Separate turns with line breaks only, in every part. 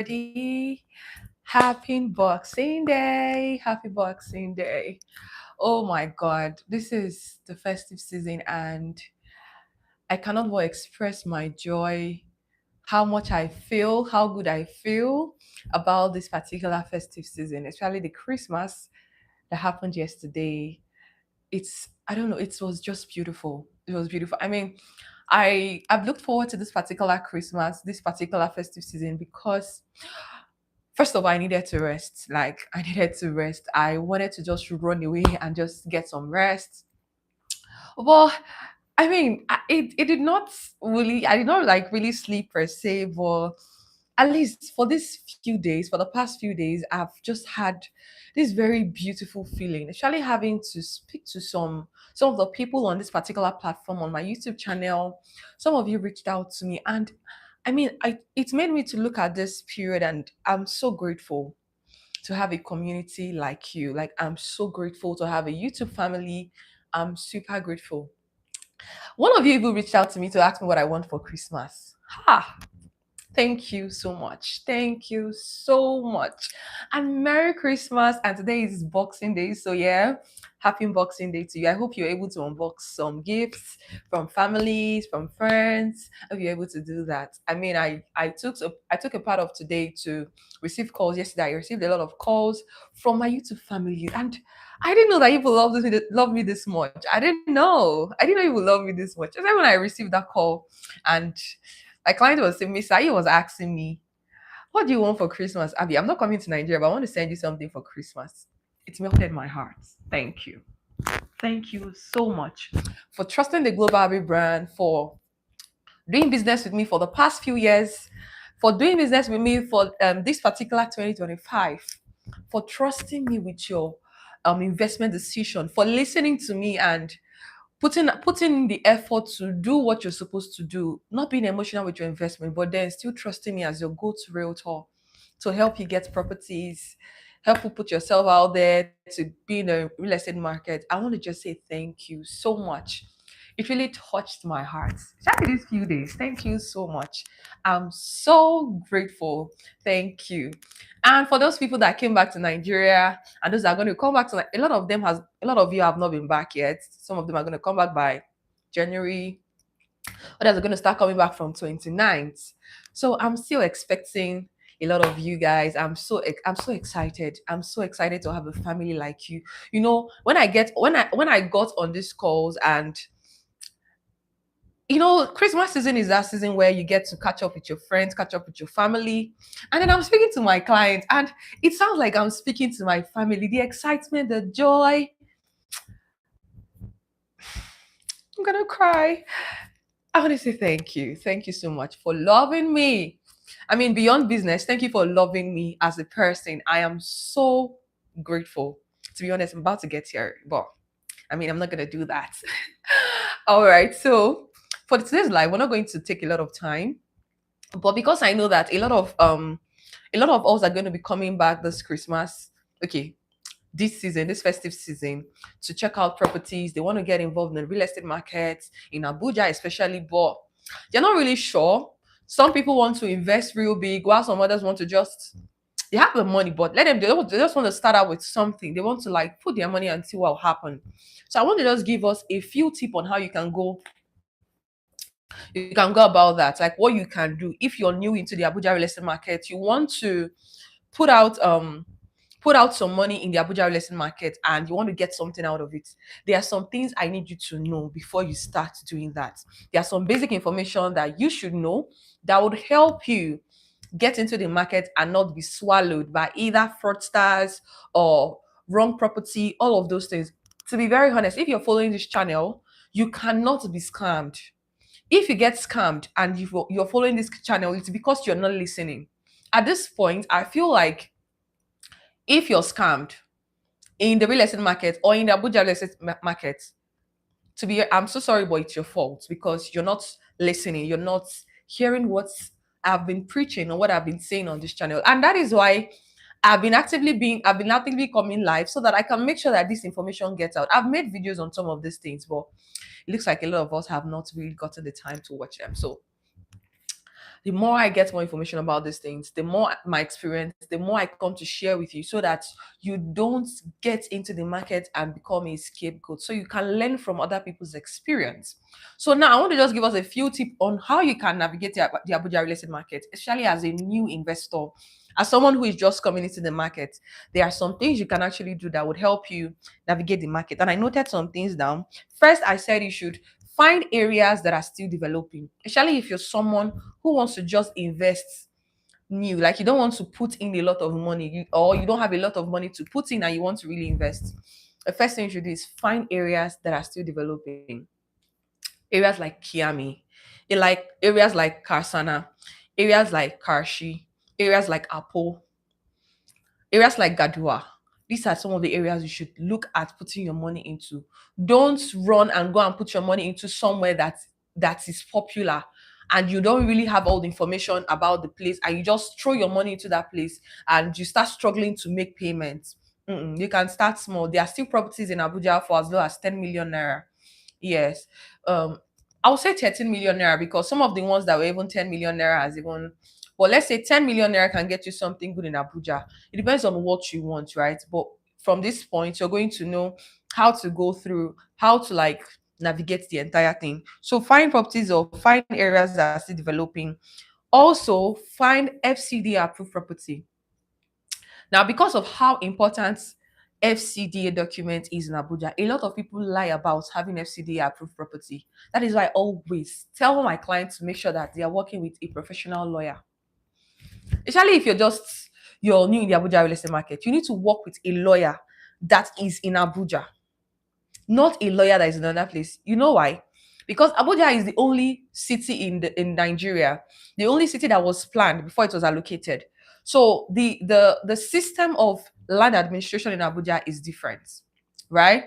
everybody. Happy Boxing Day. Happy Boxing Day. Oh my God. This is the festive season, and I cannot well express my joy, how much I feel, how good I feel about this particular festive season, especially the Christmas that happened yesterday. I don't know, it was just beautiful. It was beautiful. I mean, I've looked forward to this particular Christmas, this particular festive season because first of all, I needed to rest. Like, I needed to rest. I wanted to just run away and just get some rest. Well, I mean, it did not really, I did not like really sleep per se, but at least for these few days, for the past few days, I've just had this very beautiful feeling, especially having to speak to some of the people on this particular platform on my YouTube channel. Some of you reached out to me, and I mean, it made me to look at this period, and I'm so grateful to have a community like you. Like, I'm so grateful to have a YouTube family. I'm super grateful. One of you even reached out to me to ask me what I want for Christmas. Ha! Thank you so much. Thank you so much. And Merry Christmas. And today is Boxing Day. So, yeah, happy Boxing Day to you. I hope you're able to unbox some gifts from families, from friends. I hope you're able to do that. I mean, I took a part of today to receive calls. Yesterday, I received a lot of calls from my YouTube family. And I didn't know that people love me this much. I didn't know. I didn't know you would love me this much. Just like when I received that call, and my client was saying, Mr. Ayi was asking me, what do you want for Christmas? Abby, I'm not coming to Nigeria, but I want to send you something for Christmas. It melted my heart. Thank you. Thank you so much for trusting the Global Abby brand, for doing business with me for the past few years, for doing business with me for this particular 2025, for trusting me with your investment decision, for listening to me and putting in the effort to do what you're supposed to do, not being emotional with your investment, but then still trusting me as your go-to realtor to help you get properties, help you put yourself out there to be in the real estate market. I want to just say thank you so much. It really touched my heart. Especially these few days. Thank you so much. I'm so grateful. Thank you. And for those people that came back to Nigeria, and those that are going to come back to, like, a lot of you have not been back yet. Some of them are going to come back by January. Others are going to start coming back from 29th. So I'm still expecting a lot of you guys. I'm so excited. I'm so excited to have a family like you. You know, when I got on these calls, and Christmas season is that season where you get to catch up with your friends, catch up with your family. And then I'm speaking to my client, and it sounds like I'm speaking to my family. The excitement, the joy. I'm gonna cry. I want to say thank you. Thank you so much for loving me. I mean, beyond business, thank you for loving me as a person. I am so grateful. To be honest, I'm about to get here, but I mean, I'm not gonna do that. All right. So for today's live, we're not going to take a lot of time, but because I know that a lot of us are going to be coming back this Christmas. Okay, this season, this festive season, to check out properties. They want to get involved in the real estate market in Abuja, especially, but they're not really sure. Some people want to invest real big, while some others want to just they have the money, but let them they just want to start out with something. They want to like put their money and see what will happen. So I want to just give us a few tips on how you can go about that, like what you can do if you're new into the Abuja real estate market. You want to put out put out some money in the Abuja real estate market and you want to get something out of it. There are some things I need you to know before you start doing that. There are some basic information that you should know that would help you get into the market and not be swallowed by either fraudsters or wrong property, all of those things. To be very honest, if you're following this channel, you cannot be scammed. If you get scammed and you're following this channel, it's because you're not listening. At this point, I feel like if you're scammed in the real estate market or in the Abuja real estate market, I'm so sorry, but it's your fault because you're not listening. You're not hearing what I've been preaching or what I've been saying on this channel. And that is why I've been actively coming live so that I can make sure that this information gets out. I've made videos on some of these things, but it looks like a lot of us have not really gotten the time to watch them. So the more I get more information about these things, the more my experience, the more I come to share with you so that you don't get into the market and become a scapegoat. So you can learn from other people's experience. So now I want to just give us a few tips on how you can navigate the Abuja real estate market, especially as a new investor. As someone who is just coming into the market, there are some things you can actually do that would help you navigate the market. And I noted some things down. First, I said you should find areas that are still developing, especially if you're someone who wants to just invest new, like you don't want to put in a lot of money, or you don't have a lot of money to put in and you want to really invest. The first thing you should do is find areas that are still developing. Areas like Kiami, like areas like Karsana, areas like Karshi, areas like Apo, areas like Gadua. These are some of the areas you should look at putting your money into. Don't run and go and put your money into somewhere that is popular and you don't really have all the information about the place, and you just throw your money into that place and you start struggling to make payments. You can start small. There are still properties in Abuja for as low as 10 million naira. Yes. Um, I would say 13 million naira because some of the ones that were even 10 million naira has even, but let's say 10 million naira can get you something good in Abuja. It depends on what you want, right? But from this point, you're going to know how to go through, how to like navigate the entire thing. So find properties or find areas that are still developing. Also, find FCD approved property. Now, because of how important FCDA document is in Abuja, a lot of people lie about having FCDA approved property. That is why I always tell my clients to make sure that they are working with a professional lawyer. Especially if you're new in the Abuja real estate market, you need to work with a lawyer that is in Abuja, not a lawyer that is in another place. You know why? Because Abuja is the only city in Nigeria, the only city that was planned before it was allocated. So the system of land administration in Abuja is different, right?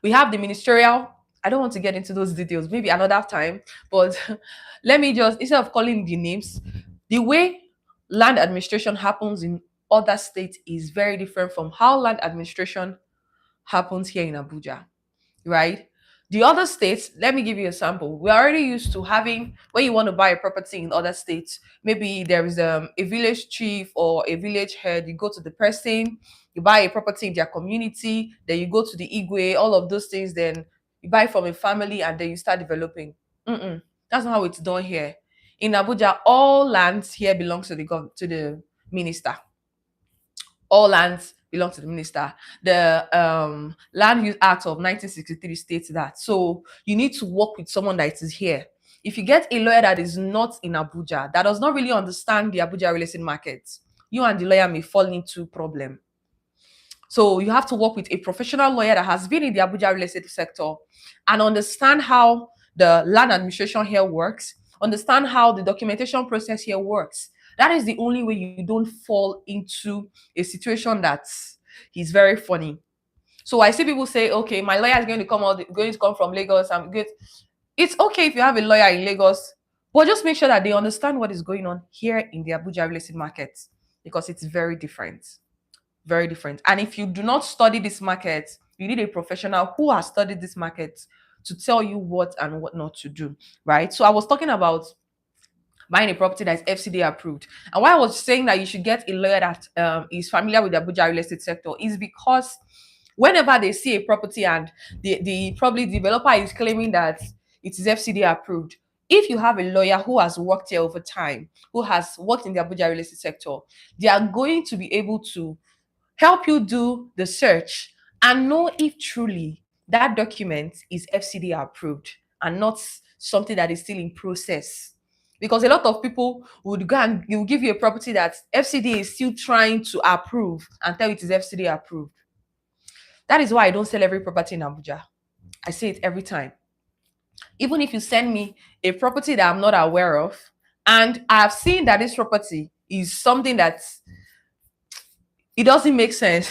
We have the ministerial. I don't want to get into those details, maybe another time. But let me just, instead of calling the names, the way land administration happens in other states is very different from how land administration happens here in Abuja, right? The other states, let me give you a sample. We're already used to having, when you want to buy a property in other states, maybe there is a village chief or a village head, you go to the person, you buy a property in their community, then you go to the Igwe, all of those things, then you buy from a family and then you start developing. That's not how it's done here. In Abuja, all lands here belongs to the minister. All lands belong to the minister. The Land Use Act of 1963 states that. So you need to work with someone that is here. If you get a lawyer that is not in Abuja, that does not really understand the Abuja real estate market, you and the lawyer may fall into problem. So you have to work with a professional lawyer that has been in the Abuja real estate sector and understand how the land administration here works, understand how the documentation process here works. That is the only way you don't fall into a situation that is very funny. So I see people say, okay, my lawyer is going to come from Lagos. I'm good. It's okay if you have a lawyer in Lagos, but just make sure that they understand what is going on here in the Abuja real estate market because it's very different. Very different. And if you do not study this market, you need a professional who has studied this market to tell you what and what not to do, right? So I was talking about buying a property that is FCD approved. And why I was saying that you should get a lawyer that is familiar with the Abuja real estate sector is because whenever they see a property and the probably developer is claiming that it is FCD approved, if you have a lawyer who has worked here over time, who has worked in the Abuja real estate sector, they are going to be able to help you do the search and know if truly that document is FCD approved and not something that is still in process. Because a lot of people would go and will give you a property that FCD is still trying to approve and tell you it is FCD approved. That is why I don't sell every property in Abuja. I say it every time. Even if you send me a property that I'm not aware of, and I have seen that this property is something that it doesn't make sense,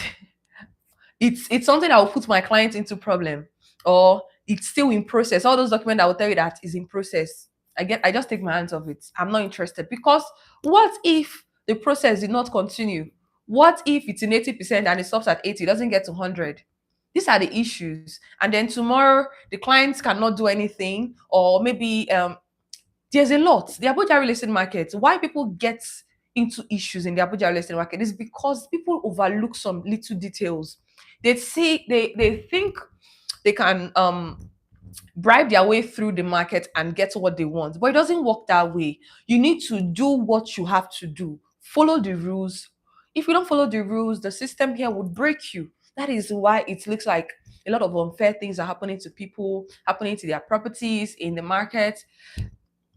it's something that will put my client into problem, or it's still in process. All those documents that will tell you that is in process. I just take my hands off it. I'm not interested because what if the process did not continue? What if it's in 80% and it stops at 80, it doesn't get to 100? These are the issues. And then tomorrow the clients cannot do anything, or maybe There's a lot. The Abuja real estate market, why people get into issues in the Abuja real estate market is because people overlook some little details. They think they can bribe their way through the market and get what they want. But it doesn't work that way. You need to do what you have to do. Follow the rules. If you don't follow the rules, the system here would break you. That is why it looks like a lot of unfair things are happening to people, happening to their properties in the market.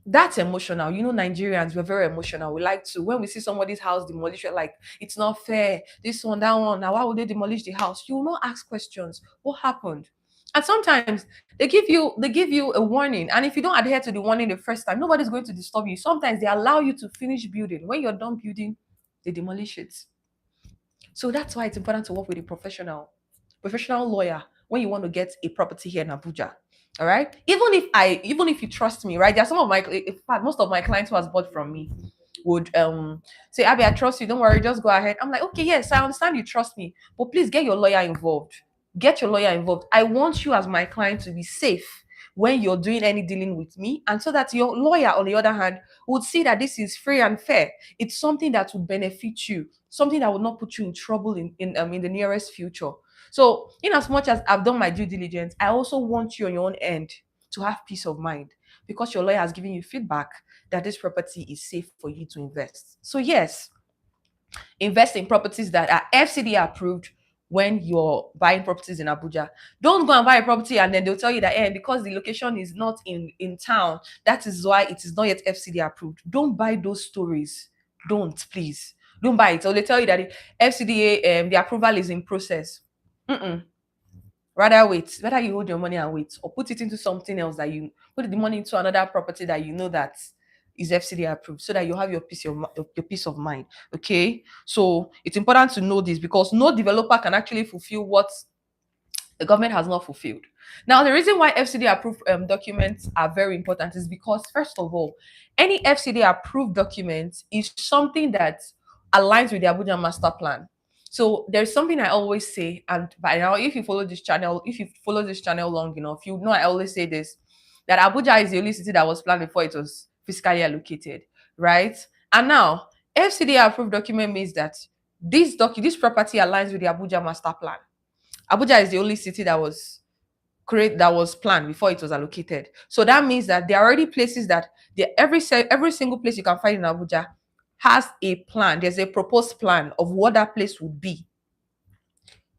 That's emotional. You know, Nigerians, we're very emotional. We like to, when we see somebody's house demolished, we're like, it's not fair. This one, that one. Now, why would they demolish the house? You will not ask questions. What happened? And sometimes they give you a warning. And if you don't adhere to the warning the first time, nobody's going to disturb you. Sometimes they allow you to finish building. When you're done building, they demolish it. So that's why it's important to work with a professional lawyer when you want to get a property here in Abuja. All right. Even if you trust me, right? There are some of my, in fact, most of my clients who has bought from me would say, Abby, I trust you. Don't worry, just go ahead. I'm like, okay, yes, I understand you trust me, but please get your lawyer involved. Get your lawyer involved. I want you as my client to be safe when you're doing any dealing with me, and so that your lawyer, on the other hand, would see that this is free and fair. It's something that will benefit you, something that will not put you in trouble in the nearest future. So, in as much as I've done my due diligence, I also want you on your own end to have peace of mind because your lawyer has given you feedback that this property is safe for you to invest. So, yes, invest in properties that are FCD approved when you're buying properties in Abuja. Don't go and buy a property and then they'll tell you that because the location is not in town, that is why it is not yet FCD approved. Don't buy those stories. Don't, please. Don't buy it. Or they tell you that the FCDA, the approval is in process. Mm-mm. Rather wait. Better you hold your money and wait, or put it into something else that you put the money into another property that you know that is FCD approved, so that you have your peace of mind. Okay, so it's important to know this because no developer can actually fulfill what the government has not fulfilled. Now, the reason why FCD approved documents are very important is because, first of all, any FCD approved document is something that aligns with the Abuja master plan. So there's something I always say, and by now, if you follow this channel long enough, you know I always say this, that Abuja is the only city that was planned before it was fiscally allocated, right? And now, FCD approved document means that this property aligns with the Abuja master plan. Abuja is the only city that was planned before it was allocated. So that means that there are already places that every single place you can find in Abuja has a plan. There's a proposed plan of what that place would be.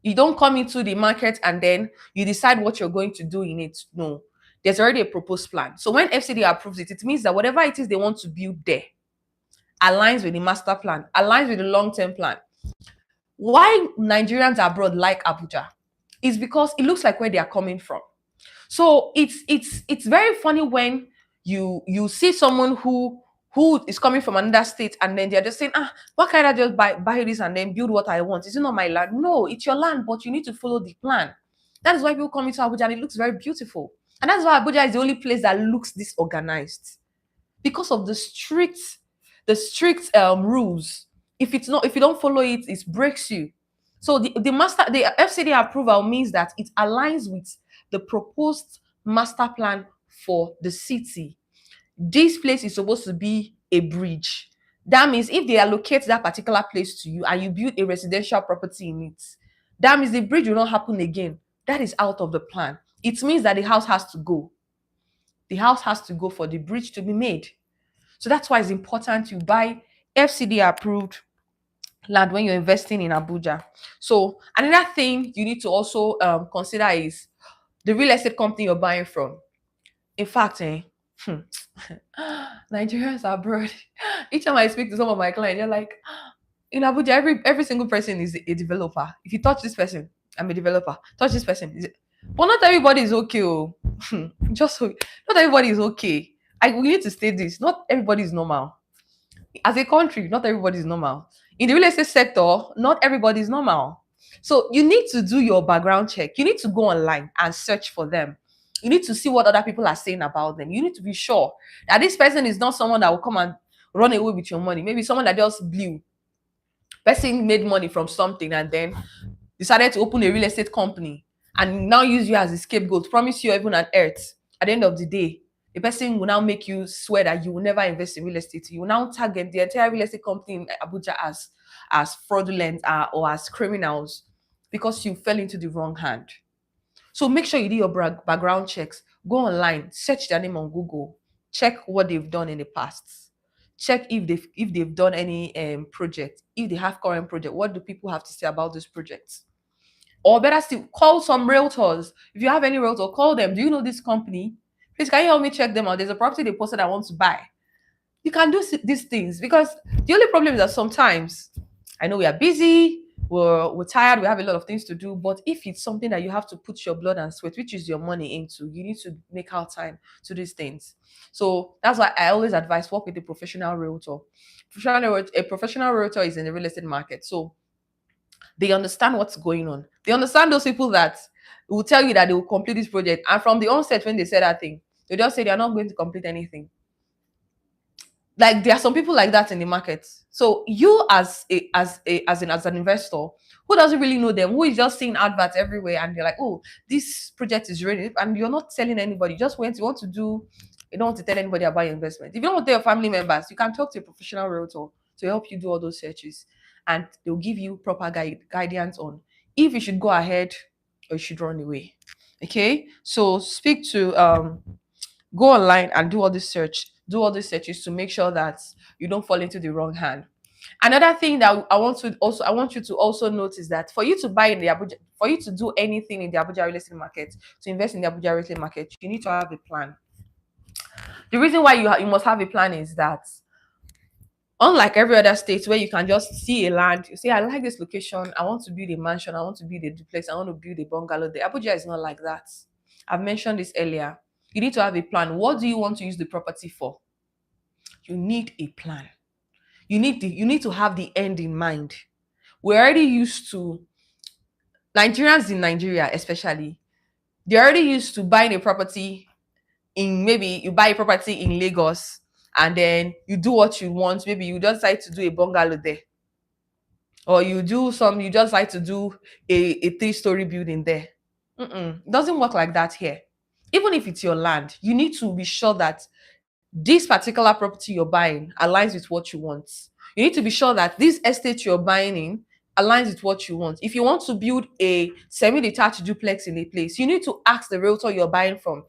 You don't come into the market and then you decide what you're going to do in it. No, there's already a proposed plan. So when FCD approves it, it means that whatever it is they want to build there aligns with the master plan, aligns with the long-term plan. Why Nigerians abroad like Abuja is because it looks like where they are coming from. So it's very funny when you see someone who is coming from another state and then they're just saying, why can't I just buy this and then build what I want? Is it not my land? No, it's your land, but you need to follow the plan. That is why people come into Abuja and it looks very beautiful. And that's why Abuja is the only place that looks disorganized because of the strict rules. If you don't follow it, it breaks you. So the FCD approval means that it aligns with the proposed master plan for the city. This place is supposed to be a bridge. That means if they allocate that particular place to you and you build a residential property in it, that means the bridge will not happen again. That is out of the plan. It means that the house has to go. The house has to go for the bridge to be made. So that's why it's important you buy FCD approved land when you're investing in Abuja. So another thing you need to also consider is the real estate company you're buying from. In fact, Nigerians abroad. Each time I speak to some of my clients, they're like, in Abuja, every single person is a developer. If you touch this person, I'm a developer. Touch this person, but not everybody is okay. Oh, just so not everybody is okay. We need to state this. Not everybody is normal. As a country, not everybody is normal. In the real estate sector, not everybody is normal. So you need to do your background check. You need to go online and search for them. You need to see what other people are saying about them. You need to be sure that this person is not someone that will come and run away with your money. Maybe someone that just blew. Person made money from something and then decided to open a real estate company and now use you as a scapegoat, promise you heaven and earth. At the end of the day, The person will now make you swear that you will never invest in real estate. You will now target the entire real estate company in Abuja as fraudulent or as criminals because you fell into the wrong hand. So make sure you do your background checks. Go online, search their name on Google, check what they've done in the past. Check if they've done any project, if they have current project. What do people have to say about those projects? Or better still, call some realtors. If you have any realtor, call them. Do you know this company? Please, can you help me check them out? There's a property they posted I want to buy. You can do these things because the only problem is that sometimes I know we are busy, we're tired, we have a lot of things to do. But if it's something that you have to put your blood and sweat, which is your money into, you need to make out time to these things. So that's why I always advise work with a professional realtor. A professional realtor is in the real estate market. So they understand what's going on. They understand those people that will tell you that they will complete this project. And from the onset, when they say that thing, they just say they are not going to complete anything. Like there are some people like that in the market. So you as an investor who doesn't really know them, who is just seeing adverts everywhere and they're like, oh, this project is ready, and you're not telling anybody, you just went, you want to do, you don't want to tell anybody about your investment. If you don't want to tell your family members, you can talk to a professional realtor to help you do all those searches, and they'll give you proper guidance on if you should go ahead or you should run away. Okay, so speak to go online and do all these searches to make sure that you don't fall into the wrong hand. Another thing that I want you to also notice that for you to buy in the Abuja, for you to do anything in the Abuja real estate market, to invest in the Abuja real estate market, you need to have a plan. The reason why you must have a plan is that unlike every other state where you can just see a land, you say, I like this location, I want to build a mansion, I want to build a duplex, I want to build a bungalow there. Abuja is not like that. I've mentioned this earlier. You need to have a plan. What do you want to use the property for? You need a plan. You need to have the end in mind. We're already used to Nigerians in Nigeria, especially, they're already used to buying a property in, maybe you buy a property in Lagos and then you do what you want. Maybe you just decide to do a bungalow there. Or you just like to do a three-story building there. It doesn't work like that here. Even if it's your land, you need to be sure that this particular property you're buying aligns with what you want. You need to be sure that this estate you're buying in aligns with what you want. If you want to build a semi-detached duplex in a place, you need to ask the realtor you're buying from,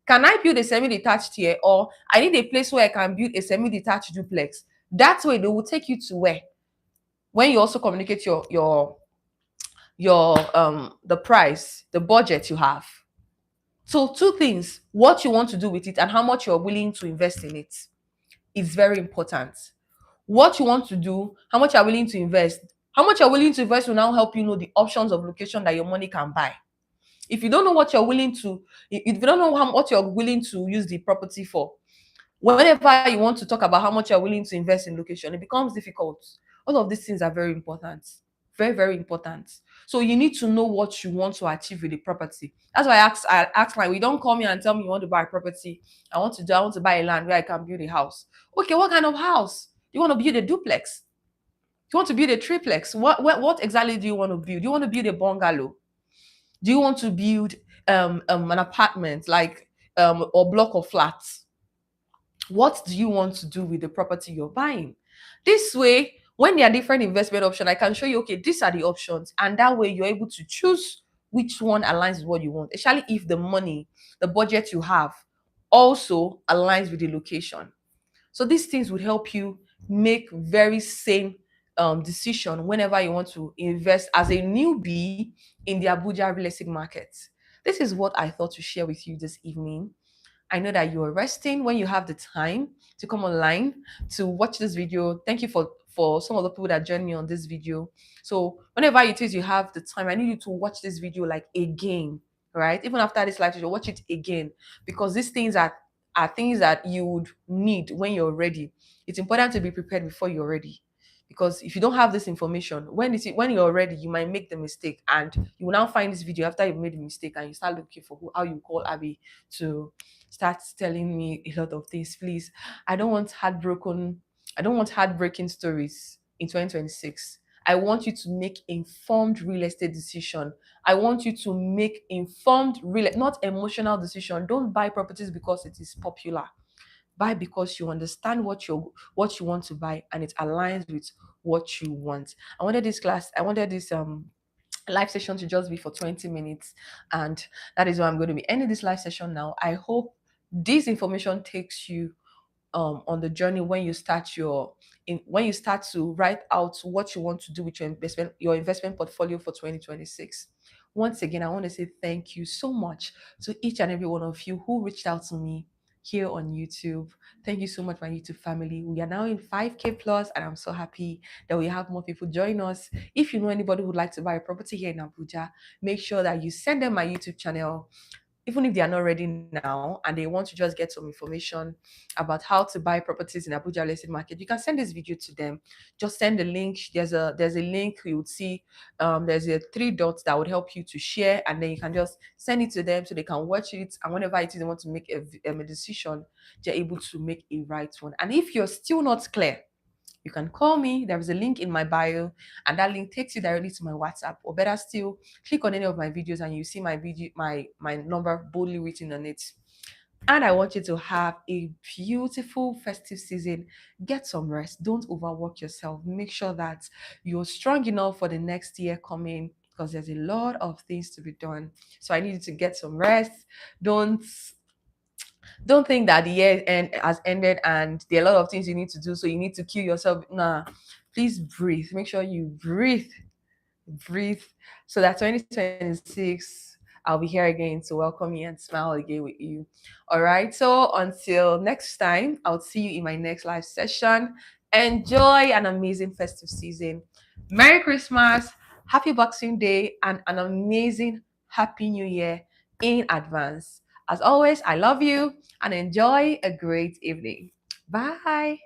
can I build a semi-detached here, or I need a place where I can build a semi-detached duplex? That way they will take you to where. When you also communicate the price, the budget you have. So two things, what you want to do with it and how much you're willing to invest in it is very important. What you want to do, how much you're willing to invest. How much you're willing to invest will now help you know the options of location that your money can buy. If you don't know what you're willing to, if you don't know what you're willing to use the property for, whenever you want to talk about how much you're willing to invest in location, it becomes difficult. All of these things are very important. Very, very important. So you need to know what you want to achieve with the property. That's why I ask like, we don't call me and tell me you want to buy a property. I want to buy a land where I can build a house. Okay, what kind of house? You want to build a duplex? You want to build a triplex? What exactly do you want to build? Do you want to build a bungalow? Do you want to build an apartment, like or block of flats? What do you want to do with the property you're buying? This way, when there are different investment options, I can show you, okay, these are the options. And that way you're able to choose which one aligns with what you want, especially if the money, the budget you have also aligns with the location. So these things would help you make very sane decision whenever you want to invest as a newbie in the Abuja real estate market. This is what I thought to share with you this evening. I know that you're resting when you have the time to come online to watch this video. Thank you for some of the people that joined me on this video. So whenever it is you have the time, I need you to watch this video like again, right? Even after this live video, watch it again, because these things are things that you would need when you're ready. It's important to be prepared before you're ready. Because if you don't have this information, when you're ready, you might make the mistake, and you will now find this video after you've made the mistake, and you start looking for how you call Abby to start telling me a lot of things. Please, I don't want heartbreaking stories in 2026. I want you to make informed real estate decision. I want you to make informed real, not emotional decision. Don't buy properties because it is popular. Buy because you understand what you want to buy and it aligns with what you want. I wanted this live session to just be for 20 minutes, and that is why I'm going to be ending this live session now. I hope this information takes you on the journey when you start when you start to write out what you want to do with your investment portfolio for 2026. Once again, I want to say thank you so much to each and every one of you who reached out to me here on YouTube. Thank you so much, my YouTube family. We are now in 5K plus, and I'm so happy that we have more people join us. If you know anybody who would like to buy a property here in Abuja, make sure that you send them my YouTube channel, even if they are not ready now and they want to just get some information about how to buy properties in Abuja real estate market, you can send this video to them. Just send the link. There's a link you would see. There's a three dots that would help you to share, and then you can just send it to them so they can watch it. And whenever it is they want to make a decision, they're able to make a right one. And if you're still not clear, you can call me. There is a link in my bio, and that link takes you directly to my WhatsApp. Or better still, click on any of my videos and you see my video, my number boldly written on it. And I want you to have a beautiful festive season. Get some rest. Don't overwork yourself. Make sure that you're strong enough for the next year coming, because there's a lot of things to be done. So I need you to get some rest. Don't don't think that the year has ended and there are a lot of things you need to do, so you need to kill yourself. Nah, please breathe. Make sure you breathe, so that 2026 I'll be here again to welcome you and smile again with you. All right, so until next time, I'll see you in my next live session. Enjoy an amazing festive season. Merry Christmas, happy Boxing Day, and an amazing happy new year in advance. As always, I love you and enjoy a great evening. Bye.